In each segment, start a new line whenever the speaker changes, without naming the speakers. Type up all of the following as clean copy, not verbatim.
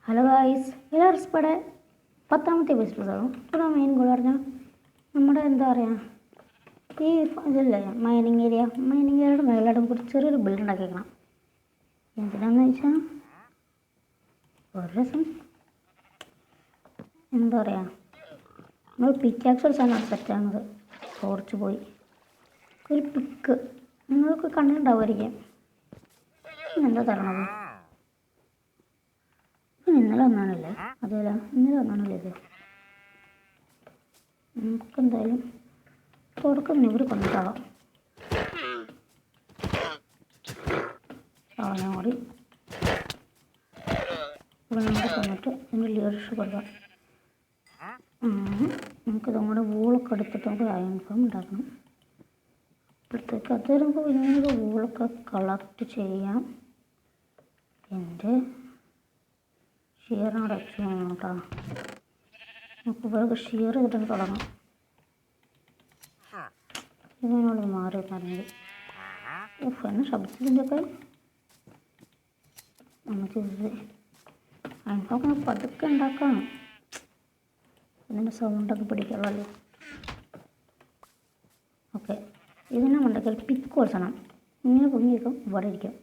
Hello guys, എല്ലാവരും ഇവിടെ 10ാമത്തെ എപ്പിസോഡാണ്. ഇവിടെ മെയിൻ ഗോൾ പറഞ്ഞാൽ നമ്മുടെ എന്താ പറയുക, ഈ ഇതില്ലേ മൈനിങ് ഏരിയയുടെ മേലായിട്ട് നമുക്ക് ചെറിയൊരു ബിൽഡ് ഉണ്ടാക്കിയേക്കണം. എന്തിനാന്ന് വെച്ചാൽ ഒരു രസം എന്താ പറയുക, നമ്മൾ പിക്കാക്സോസാണ് സെറ്റാകുന്നത്. കുറച്ച് പോയി ഒരു പിക്ക് നിങ്ങൾക്ക് കണ്ടിട്ടുണ്ടാവുമായിരിക്കും. എന്താ തരണത്? ഇന്നലെ ഒന്നാണല്ലേ? അതല്ല, ഇന്നലെ ഒന്നാണല്ലേ ഇത്? നമുക്കെന്തായാലും തുടക്കം ഇവർ കൊണ്ടിട്ടാവാം. അവനെ കൂടി ഇവിടെ നമുക്ക് തന്നിട്ട് ഇതിൻ്റെ ലീഡർഷിപ്പ് കൊടുക്കാം. നമുക്കിത് കൂടെ വൂളൊക്കെ എടുത്തിട്ട് നമുക്ക് അയൺ ഫോം ഉണ്ടാക്കണം. അപ്പോഴത്തേക്ക് അത് നമുക്ക് ഇങ്ങനെ വൂളൊക്കെ കളക്ട് ചെയ്യാം. എൻ്റെ ഷിയറിനോട് അടിച്ചു കേട്ടോ. നമുക്ക് ഇവർക്ക് ഷിയർ ചെയ്തിട്ട് തുടങ്ങാം. ഇതിനോട് മാറി പറഞ്ഞത് എന്നെ ശബ്ദത്തിൻ്റെയൊക്കെ നമുക്ക് അതിനൊക്കെ പതുക്കെ ഉണ്ടാക്കാം. ഇതിൻ്റെ സൗണ്ടൊക്കെ പിടിക്കുള്ളൂ. ഓക്കെ, ഇതിനെ ഉണ്ടാക്കിയാൽ പിക്ക് കൊടുക്കണം. ഇങ്ങനെ പൊങ്ങിയിരിക്കും, ഇവിടെ ഇരിക്കും.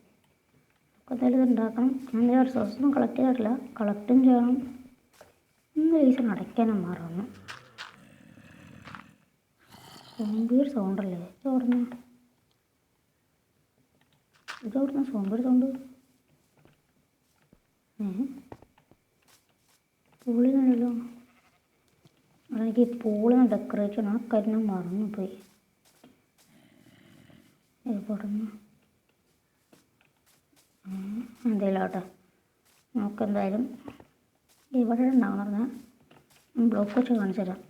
എന്തായാലും ഇത് ഉണ്ടാക്കണം. ഞാൻ റിസോഴ്സൊന്നും കളക്ട് ചെയ്തിട്ടില്ല, കളക്റ്റും ചെയ്യണം. ഇന്ന് ഈസൺ അടയ്ക്കാനും മാറുന്നു. സോംബിയുടെ സൗണ്ടല്ലേ ഇതവിടുന്ന് സോംബിയുടെ സൗണ്ട്? പൂളിനല്ലോ. അതെനിക്ക് ഈ പൂളിന് ഡെക്കറേറ്റ് ചെയ്യണം. ആ കരിഞ്ഞ മറന്നു പോയി. എവിടുന്ന് എന്തെങ്കിലും ആട്ടെ, നമുക്കെന്തായാലും ഇവിടെ ഉണ്ടാവണം പറഞ്ഞാൽ ബ്ലോക്ക് വെച്ച് കാണിച്ചു തരാം.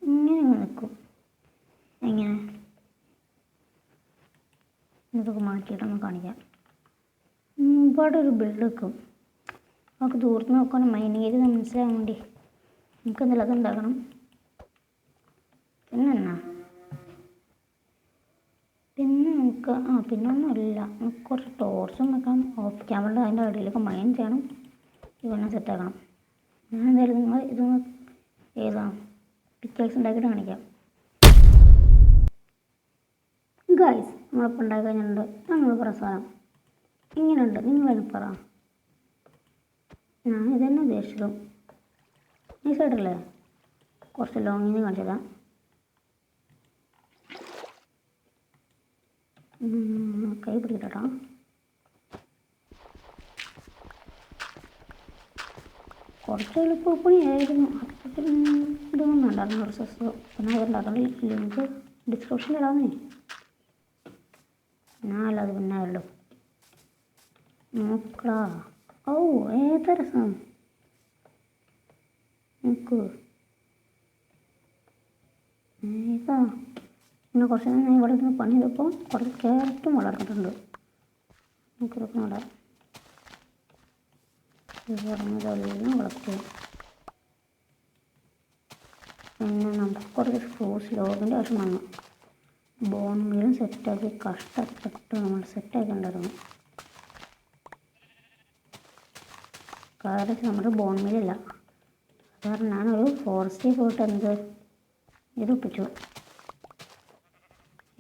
ഇങ്ങനെ നിൽക്കും. എങ്ങനെ ഇതൊക്കെ മാറ്റിയിട്ടൊന്ന് കാണിക്കാം. ഇവിടെ ഒരു ബിൽഡ് വെക്കും. നമുക്ക് ദൂരത്ത് നോക്കുകയാണെങ്കിൽ മൈനിങ് ഏരിയ മനസ്സിലാകാൻ വേണ്ടി നമുക്ക് എന്തെങ്കിലും അത് ഉണ്ടാക്കണം. പിന്നെ പിന്നെ ഒന്നുമില്ല. നമുക്ക് കുറച്ച് ടോർച്ചും വെക്കണം. ഓഫ് ക്യാമറ അതിൻ്റെ അടിയിലൊക്കെ മൈൻ ചെയ്യണം. ഇവന്നെ സെറ്റാക്കണം. ഞാൻ എന്തായാലും ഇതൊന്ന് ഏതാണ് പിക്ചേഴ്സ് ഉണ്ടാക്കിയിട്ട് കാണിക്കാം. ഗൈസ്, നമ്മളിപ്പോൾ ഉണ്ടാക്കി കഴിഞ്ഞിട്ടുണ്ട്. നമ്മൾ പ്രസാദം ഇങ്ങനെയുണ്ട്. നിങ്ങളതിന് പറ. ഞാൻ ഇതന്നെ ഉദ്ദേശിച്ചതും ഈ സൈഡല്ലേ. കുറച്ച് ലോങ്ങിന്ന് കാണിച്ചതാ. കൈ പിടിക്കട്ടോ. കുറച്ച് എളുപ്പപ്പണിയായിരുന്നു. ഇതൊന്നും ഉണ്ടായിരുന്നു റിസോഴ്സ്. പിന്നെ അതുണ്ടാക്കുന്ന ലിങ്ക് ഡിസ്ക്രിപ്ഷനിൽ ഇടാന്നേ. ഞാനല്ല, അത് പിന്നെ ഉള്ളൂ. നോക്കടാ. ഓ, ഏതാ രസം നോക്ക്. ഏതാ പിന്നെ കുറച്ച് നേരം ഇവിടെ നിന്ന് പണി ചെയ്തപ്പോൾ കുറച്ച് ക്യാരറ്റും വളർന്നിട്ടുണ്ട്. നമുക്കിതൊക്കെ നടാം. ഇത് പറഞ്ഞതെല്ലാം വളർത്തി. പിന്നെ നമുക്ക് കുറച്ച് ഫ്രൂട്ട്സ് ലോഗിൻ്റെ ആവശ്യം വന്നു. ബോൺ മീലും സെറ്റാക്കി കഷ്ടപ്പെട്ട് നമ്മൾ സെറ്റാക്കിണ്ടായിരുന്നു. കാരണം നമ്മുടെ ബോൺ മീലില്ല. അത് കാരണം ഞാനൊരു ഫോറസ്റ്റിൽ പോയിട്ട് ഇത് ഒപ്പിച്ചു.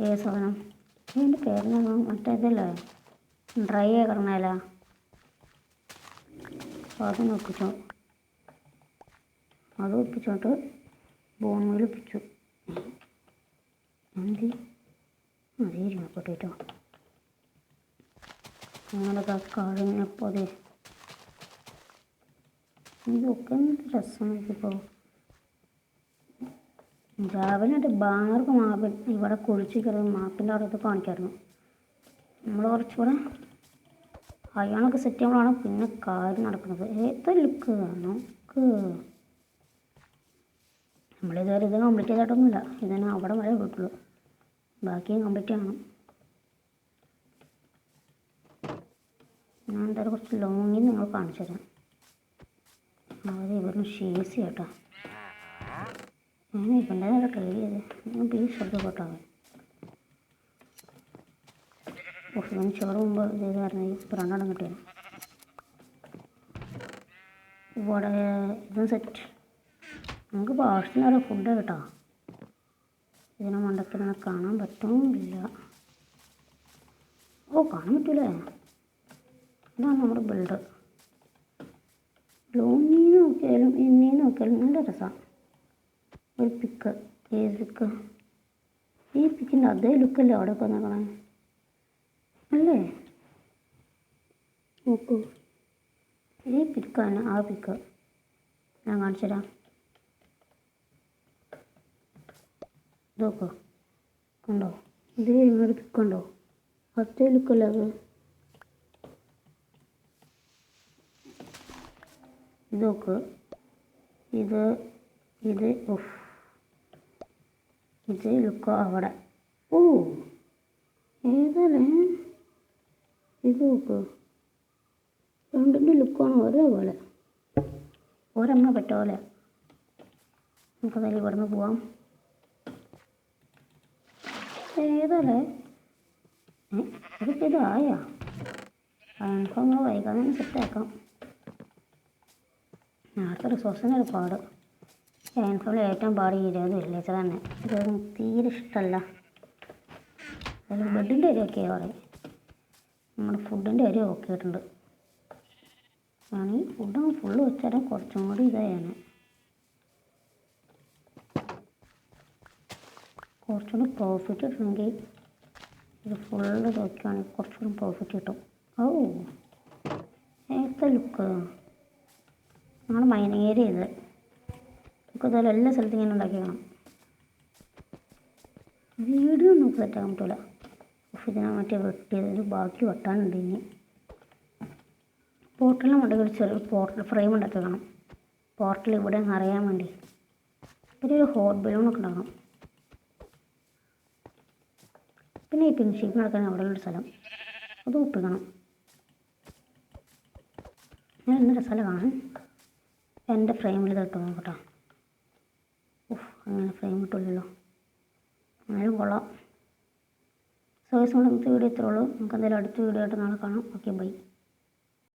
ഏത് സാധനം ഇതിൻ്റെ പേരിന് മറ്റേതല്ലേ, ഡ്രൈ ആക്കണല്ല. അതും ഒപ്പിച്ചു. അത് ഒപ്പിച്ചോട്ട് ബോൺ മീൽ ഒപ്പിച്ചു. എന്ത് അതേരിക്കും പൊട്ടിട്ടോ. അങ്ങനെയൊക്കെ കഴിഞ്ഞപ്പോൾ അതെ ഇതൊക്കെ എന്ത് രസം. ഇപ്പോൾ രാവിലെ ബാനർക്ക് മാപ്പ് ഇവിടെ കുഴിച്ച് കയറി മാപ്പിൻ്റെ അവിടെ ഇത് കാണിക്കായിരുന്നു. നമ്മൾ കുറച്ചുകൂടെ അയാളൊക്കെ സെറ്റ് ചെയ്യുമ്പോഴാണ് പിന്നെ കാര്യം നടക്കുന്നത്. ഏതാ ലുക്ക് നോക്ക്. നമ്മളിതുവരെ ഇത് കംപ്ലീറ്റ് ചെയ്തിട്ടൊന്നുമില്ല. ഇതിന് അവിടെ വരെ പോയിട്ടുള്ളൂ. ബാക്കിയും കംപ്ലീറ്റ് ചെയ്യണം. ഞാൻ എന്തായാലും കുറച്ച് ലോങ്ങിൽ നിങ്ങൾ കാണിച്ചു തരാം. അവർ ഇവിടുന്ന് ഷേസ് കേട്ടോ. ഞാൻ ഇപ്പം ട്രൈ ചെയ്ത് ഞാൻ പീസ് എടുത്ത് പോട്ടാവേ. ഇവന് ചോറ് മുമ്പ് ചെയ്തായിരുന്നു ഇപ്പോൾ രണ്ടെണ്ണം കിട്ടിയത്. ഇവിടെ ഇതും സെറ്റ്. നമുക്കിപ്പോൾ ആവശ്യത്തിനൊരു ഫുഡ് കേട്ടോ. ഇതിനെ മണ്ടക്കിനെ കാണാൻ പറ്റുന്നില്ല. ഓ കാണാൻ പറ്റൂലേ. ഇതാണ് നമ്മുടെ ബിൽഡ്. ലോണിന്ന് നോക്കിയാലും ഇന്നീന്ന് നോക്കിയാലും നല്ല രസമാണ്. ഒരു പിക്ക്, ഏത് പിക്ക്? ഈ പിക്കിൻ്റെ അതേ ലുക്കല്ലേ അവിടെ ഒക്കെ നോക്കണേ അല്ലേ? നോക്കൂ, ഈ പിക്കാണ് ആ പിക്ക്. ഞാൻ കാണിച്ചു തരാം. ഇതൊക്കെ കണ്ടോ? ഇതേ ഇങ്ങോട്ട് പിക്കുണ്ടോ? അതേ ലുക്കല്ലേ അത്. ഇതൊക്കെ ഇത് ഇത് ഉഫ്, ഇതേ ലുക്ക് അവിടെ. ഓ ഏതല്ലേ ഇത്? നോക്ക്, രണ്ടിൻ്റെ ലുക്കാണ് ഒരേപോലെ. ഒരെണ്ണ പറ്റുമല്ലേ? നമുക്കതായാലും ഇവിടുന്ന് പോവാം. ഏതല്ലേ ഇതൊക്കെ ഇതായാ? നമുക്ക് നമ്മൾ വൈകാതെ തന്നെ സെറ്റാക്കാം. നേരത്തെ റിസോഴ്സിൻ്റെ ഒരു പാട്. ക്യാൻഫോണിൽ ഏറ്റവും പാട് ഈ 20 വെള്ളിയാഴ്ച തന്നെ. ഇതൊന്നും തീരെ ഇഷ്ടമല്ല. അതിൽ ബെഡിൻ്റെ അരി ഒക്കെ പറയും. നമ്മുടെ ഫുഡിൻ്റെ അരി ഒക്കെ ആയിട്ടുണ്ട്. ഞാൻ ഈ ഫുഡ് ഫുള്ള് വെച്ചാലും കുറച്ചും കൂടി ഇതായാണ്. കുറച്ചുകൂടി പ്രോഫിറ്റ് കിട്ടണമെങ്കിൽ ഇത് ഫുള്ള് നോക്കുകയാണെങ്കിൽ കുറച്ചുകൂടി പ്രോഫിറ്റ് കിട്ടും. ഓ ഏത്ത ലുക്ക്. ഞങ്ങൾ മൈനിങ് ഏരിയ ഇത്. നമുക്കതുപോലെ എല്ലാ സ്ഥലത്തും ഇങ്ങനെ ഉണ്ടാക്കിക്കണം. വീഡിയോ നമുക്ക് സെറ്റാക്കാൻ പറ്റില്ല. ഇതിനെ മറ്റേ വെട്ടിയതിൽ ബാക്കി വെട്ടാനുണ്ട്. ഇനി പോർട്ടലിന് വേണ്ടി ഒരു ചെറിയ പോർട്ടൽ ഫ്രെയിം ഉണ്ടാക്കി വെക്കണം. പോർട്ടൽ ഇവിടെ അറിയാൻ വേണ്ടി. പിന്നെ ഒരു ഹോട്ട് ബലൂണൊക്കെ ഉണ്ടാക്കണം. പിന്നെ ഈ പിൻഷീപ്പ് നടക്കാൻ അവിടെയുള്ളൊരു സ്ഥലം അത് ഒപ്പിക്കണം. ഞാൻ ഇന്നൊരു സ്ഥലം കാണാൻ എൻ്റെ ഫ്രെയിമിൽ ഇട്ട് നോക്കട്ടോ. അങ്ങനെ ഫ്രെയിം കിട്ടില്ലല്ലോ. എന്നാലും കൊള്ളാം. സോ ഇന്നത്തെ വീഡിയോ ഇത്രേ ഉള്ളൂ. നമുക്ക് എന്തായാലും അടുത്ത വീഡിയോ ആയിട്ട് നാളെ കാണാം. Okay, by.